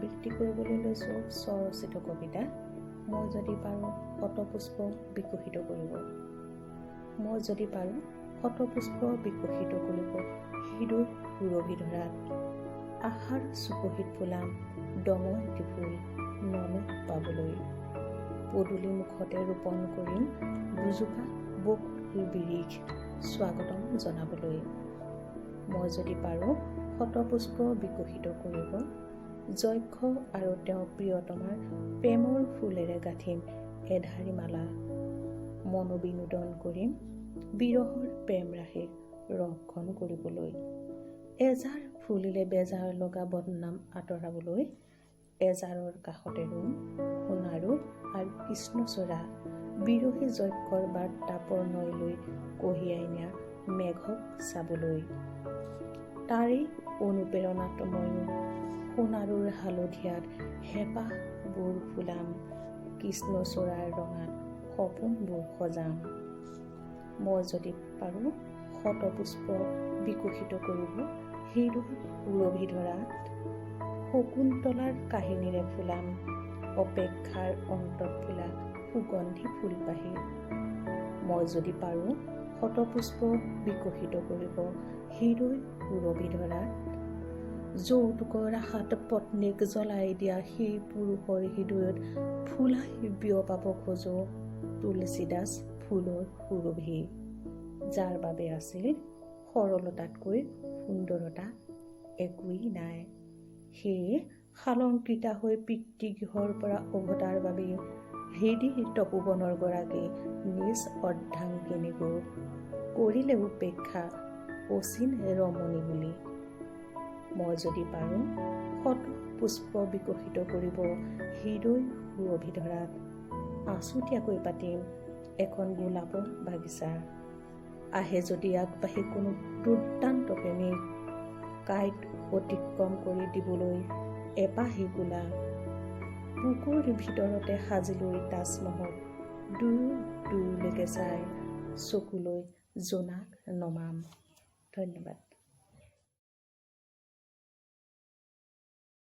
আবৃত্তি কৰিবলৈ লৈছোঁ স্বৰচিত কবিতা মই যদি পাৰোঁ শতপুষ্প বিকশিত কৰিব। মই যদি পাৰোঁ শতপুষ্প বিকশিত কৰিব হৃদয় সুৰভি ধৰাত। আশাৰ চুপহিত ফুলাম দময়ন্তী ফুল ননদ পাবলৈ। পদূলি মুখতে ৰোপণ কৰিম দুজোপা বকুল বিৰিখ স্বাগতম জনাবলৈ। মই যদি পাৰোঁ শতপুষ্প বিকশিত কৰিব যক্ষ আৰু তেওঁ প্ৰিয়তমাৰ প্ৰেমৰ ফুলেৰে গাঁঠিম এধাৰী মালা। মনোবিনোদন কৰিম বিৰহৰ প্ৰেম ৰাশিক ৰক্ষণ কৰিবলৈ। এজাৰ ফুলিলে বেজাৰ লগা বদনাম আঁতৰাবলৈ। এজাৰৰ কাষতে ৰুম সোণাৰু আৰু কৃষ্ণচূড়া বিৰহী যক্ষৰ বাৰ্তা প্ৰণয়লৈ কঢ়িয়াই নিয়া মেঘক চাবলৈ। তাৰেই অনুপ্ৰেৰণাত ময়ো সোণাৰুৰ হালধীয়াত হেঁপাহবোৰ ফুলাম কৃষ্ণচূড়াৰ ৰঙাত সপোনবোৰ সজাম। মই যদি পাৰোঁ শতপুষ্প বিকশিত কৰিব হৃদয় সুৰভি ধৰাত। শকুন্তলাৰ কাহিনীৰে ফুলাম অপেক্ষাৰ অন্তত ফুলা সুগন্ধি ফুলপাহি। মই যদি পাৰোঁ শতপুষ্প বিকশিত কৰিব হৃদয় সুৰভি ধৰাত। যৌতুকৰ আশাত পত্নীক জ্বলাই দিয়া সেই পুৰুষৰ হৃদয়ত ফুলাই বিয়পাব খোজো তুলসীদাস ফুলৰ সুৰভি। যাৰ বাবে আছিল সৰলতাতকৈ সুন্দৰতা একোৱেই নাই। সেয়ে শালংকৃতা হৈ পিতৃগৃহৰ পৰা উভতাৰ বাবে হৃদি তপোবনৰ গৰাকী নিজ অৰ্ধাংগিনী গো কৰিলে উপেক্ষা অচিন ৰমণী বুলি। মই যদি পাৰোঁ শতপুষ্প বিকশিত কৰিব হৃদয় সুৰভি ধৰাত। আছুতীয়াকৈ পাতিম এখন গোলাপৰ বাগিচা। আহে যদি আগবাঢ়ি কোনো দুৰ্দান্ত প্ৰেমিক কাঁইট অতিক্ৰম কৰি দিবলৈ এপাহি গোলাপ। বুকুৰ ভিতৰতে সাজিলৈ তাজমহল দূৰ দূৰলৈকে চাই চকুলৈ জোনাক নমাম। ধন্যবাদ।